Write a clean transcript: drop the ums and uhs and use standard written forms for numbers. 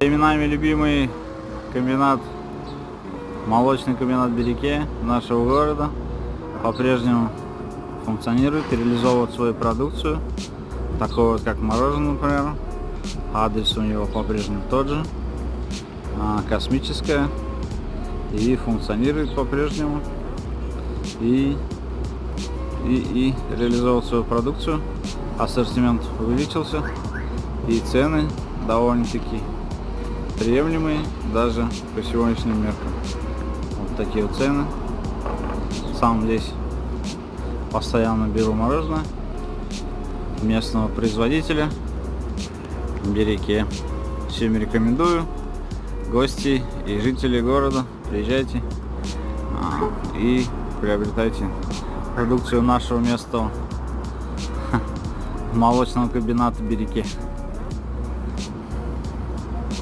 Именами любимый комбинат, молочный комбинат Береке нашего города по-прежнему функционирует и реализовывает свою продукцию, такого вот как мороженое, например. Адрес у него по-прежнему тот же, космическая, и функционирует по-прежнему и реализовывает свою продукцию. Ассортимент увеличился и цены довольно-таки приемлемые даже по сегодняшним меркам. Вот такие вот цены. Сам здесь постоянно беру мороженое местного производителя в Береке. Всем рекомендую. Гости и жители города, приезжайте и приобретайте продукцию нашего местного молочного комбината Береке.